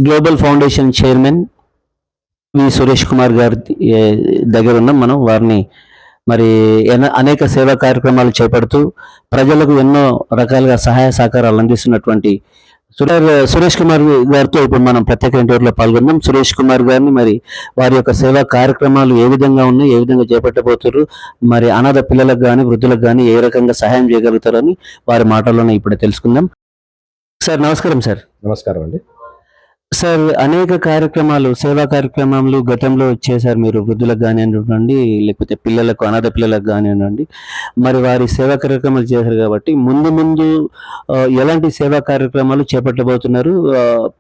Global foundation chairman Suresh Kumar గారి దగ్గర ఉన్నాం మనం. వారిని మరి అనేక సేవా కార్యక్రమాలు చేపడుతూ ప్రజలకు ఎన్నో రకాలుగా సహాయ సహకారాలు అందిస్తున్నటువంటి సురేష్ కుమార్ గారితో ఇప్పుడు మనం ప్రత్యేక ఇంటర్వ్యూలో పాల్గొన్నాం. సురేష్ కుమార్ గారిని మరి వారి యొక్క సేవా కార్యక్రమాలు ఏ విధంగా ఉన్నాయి, ఏ విధంగా చేపట్టబోతారు, మరి అనాథ పిల్లలకు కానీ వృద్ధులకు కానీ ఏ రకంగా సహాయం చేయగలుగుతారని వారి మాటల్లోనే ఇప్పుడు తెలుసుకుందాం. సార్ నమస్కారం. సార్ నమస్కారం అండి. సార్, అనేక కార్యక్రమాలు, సేవా కార్యక్రమాలు గతంలో చేశారు మీరు. వృద్ధులకు కానివ్వండి, లేకపోతే పిల్లలకు, అనాథ పిల్లలకు కానివ్వండి, మరి వారి సేవా కార్యక్రమాలు చేశారు కాబట్టి ముందు ముందు ఎలాంటి సేవా కార్యక్రమాలు చేపట్టబోతున్నారు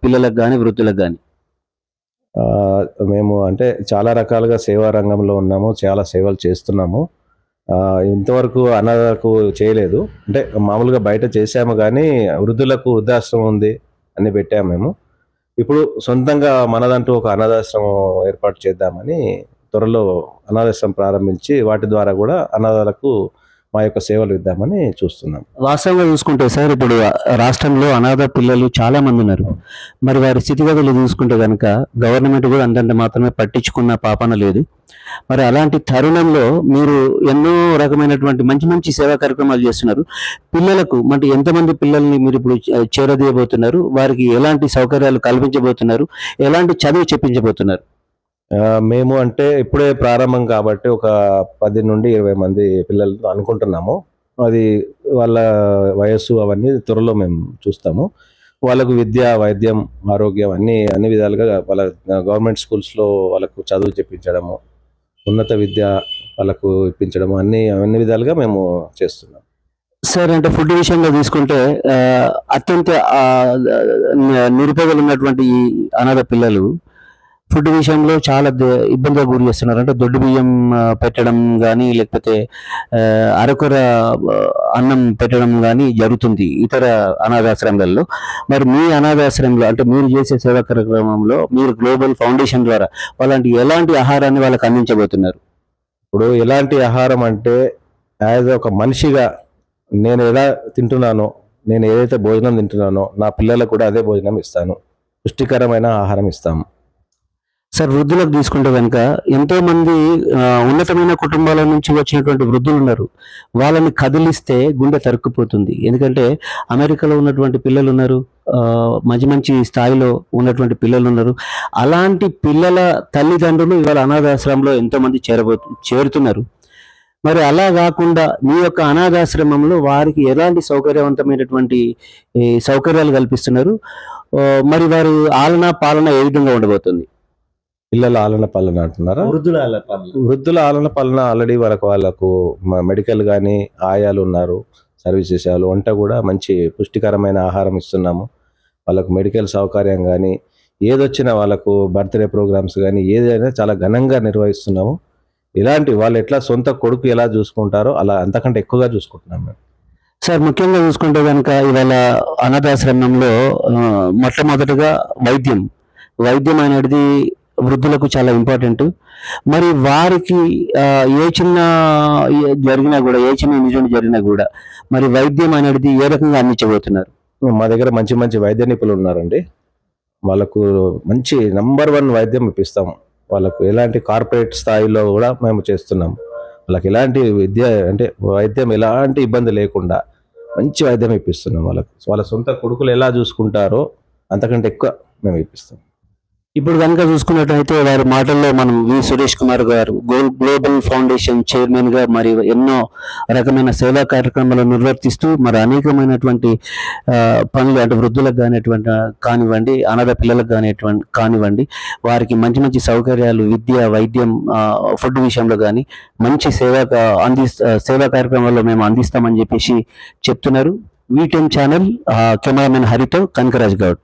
పిల్లలకు కానీ వృద్ధులకు కానీ? మేము అంటే చాలా రకాలుగా సేవా రంగంలో ఉన్నాము, చాలా సేవలు చేస్తున్నాము. ఇంతవరకు అనాథలకు చేయలేదు, అంటే మామూలుగా బయట చేసాము, కానీ వృద్ధులకు వృద్ధాశ్రమం ఉంది అని పెట్టాము మేము. ఇప్పుడు సొంతంగా మనదంటూ ఒక అనాథాశ్రమం ఏర్పాటు చేద్దామని త్వరలో అనాథాశ్రమం ప్రారంభించి వాటి ద్వారా కూడా అనాథాలకు మా యొక్క సేవలు ఇద్దామని చూస్తున్నాం. వాస్తవంగా చూసుకుంటే సార్, ఇప్పుడు రాష్ట్రంలో అనాథ పిల్లలు చాలా మంది ఉన్నారు. మరి వారి స్థితిగతులు చూసుకుంటే కనుక గవర్నమెంట్ కూడా అంతంత మాత్రమే పట్టించుకున్న పాపన లేదు. మరి అలాంటి తరుణంలో మీరు ఎన్నో రకమైనటువంటి మంచి మంచి సేవా కార్యక్రమాలు చేస్తున్నారు. పిల్లలకు అంటే ఎంతమంది పిల్లల్ని మీరు ఇప్పుడు చేరదీయబోతున్నారు? వారికి ఎలాంటి సౌకర్యాలు కల్పించబోతున్నారు? ఎలాంటి చదువు చెప్పించబోతున్నారు? మేము అంటే ఇప్పుడే ప్రారంభం కాబట్టి ఒక 10 నుండి 20 మంది పిల్లలతో అనుకుంటున్నాము. అది వాళ్ళ వయస్సు అవన్నీ త్వరలో మేము చూస్తాము. వాళ్ళకు విద్య, వైద్యం, ఆరోగ్యం అన్ని విధాలుగా వాళ్ళ గవర్నమెంట్ స్కూల్స్లో వాళ్ళకు చదువు చెప్పించడము, ఉన్నత విద్య వాళ్ళకు ఇప్పించడము అన్ని విధాలుగా మేము చేస్తున్నాం. సార్, అంటే ఫుడ్ విషయంలో తీసుకుంటే అత్యంత నిరుపేదలు ఉన్నటువంటి ఈ అనాథ పిల్లలు ఫుడ్ విషయంలో చాలా ఇబ్బందిగా గురి చేస్తున్నారు. అంటే దొడ్డు బియ్యం పెట్టడం కానీ, లేకపోతే అరకొర అన్నం పెట్టడం కానీ జరుగుతుంది ఇతర అనాథాశ్రమాలలో. మరి మీ అనాథాశ్రమంలో అంటే మీరు చేసే సేవా కార్యక్రమంలో మీరు గ్లోబల్ ఫౌండేషన్ ద్వారా వాళ్ళంటి ఎలాంటి ఆహారాన్ని వాళ్ళకి అందించబోతున్నారు? ఇప్పుడు ఎలాంటి ఆహారం అంటే, యాజ్ ఒక మనిషిగా నేను ఎలా తింటున్నానో, నేను ఏదైతే భోజనం తింటున్నానో నా పిల్లలకు కూడా అదే భోజనం ఇస్తాను. పుష్టికరమైన ఆహారం ఇస్తాము. సార్, వృద్ధులకు తీసుకుంటే కనుక ఎంతో మంది ఉన్నతమైన కుటుంబాల నుంచి వచ్చినటువంటి వృద్ధులు ఉన్నారు. వాళ్ళని కదిలిస్తే గుండె తరుక్కుపోతుంది. ఎందుకంటే అమెరికాలో ఉన్నటువంటి పిల్లలు ఉన్నారు, మంచి మంచి స్థాయిలో ఉన్నటువంటి పిల్లలు ఉన్నారు. అలాంటి పిల్లల తల్లిదండ్రులు ఇవాళ అనాథాశ్రమంలో ఎంతోమంది చేరుతున్నారు. మరి అలా కాకుండా మీ యొక్క అనాథాశ్రమంలో వారికి ఎలాంటి సౌకర్యవంతమైనటువంటి సౌకర్యాలు కల్పిస్తున్నారు? మరి వారి ఆలన పాలన ఏ విధంగా ఉండబోతుంది? పిల్లల ఆలన పాలన అంటున్నారా? వృద్ధుల ఆలన పాలన ఆల్రెడీ వాళ్ళకు మెడికల్ కానీ ఆయాలు ఉన్నారు, సర్వీస్ చేసేవాళ్ళు, వంట కూడా మంచి పుష్టికరమైన ఆహారం ఇస్తున్నాము. వాళ్ళకు మెడికల్ సౌకర్యం కానీ ఏదొచ్చినా వాళ్ళకు బర్త్డే ప్రోగ్రామ్స్ కానీ ఏదైనా చాలా ఘనంగా నిర్వహిస్తున్నాము. ఇలాంటి వాళ్ళు ఎట్లా సొంత కొడుకు ఎలా చూసుకుంటారో అలా అంతకంటే ఎక్కువగా చూసుకుంటున్నాం మేము. సార్, ముఖ్యంగా చూసుకుంటే కనుక ఇవాళ అనాథాశ్రమంలో మొట్టమొదటిగా వైద్యం అనేది వృద్ధులకు చాలా ఇంపార్టెంట్. మరి వారికి ఏ చిన్న జరిగినా కూడా, ఏ చిన్న ఇన్సిడెంట్ జరిగినా కూడా మరి వైద్యం అనేది ఏ రకంగా అందించబోతున్నారు? మా దగ్గర మంచి మంచి వైద్య నిపుణులు ఉన్నారండి. వాళ్ళకు మంచి నంబర్ 1 వైద్యం ఇప్పిస్తాము. వాళ్ళకు ఎలాంటి కార్పొరేట్ స్థాయిలో కూడా మేము చేస్తున్నాము. వాళ్ళకి ఎలాంటి వైద్యం ఎలాంటి ఇబ్బంది లేకుండా మంచి వైద్యం ఇప్పిస్తున్నాం. వాళ్ళ సొంత కొడుకులు ఎలా చూసుకుంటారో అంతకంటే ఎక్కువ మేము ఇప్పిస్తాం. ఇప్పుడు కనుక చూసుకున్నట్టయితే వారి మాటల్లో మనం సురేష్ కుమార్ గారు గ్లోబల్ ఫౌండేషన్ చైర్మన్ గా మరి ఎన్నో రకమైన సేవా కార్యక్రమాలు నిర్వర్తిస్తూ మరి అనేకమైనటువంటి పనులు అంటే వృద్ధులకు కానివ్వండి, అనాథ పిల్లలకు కానివ్వండి, వారికి మంచి మంచి సౌకర్యాలు, విద్య, వైద్యం, ఫుడ్ విషయంలో కానీ మంచి సేవా కార్యక్రమాల్లో మేము అందిస్తామని చెప్పేసి చెప్తున్నారు. వీటెం ఛానల్ కెమెరామెన్ హరితో కనకరాజ్ గౌడ్.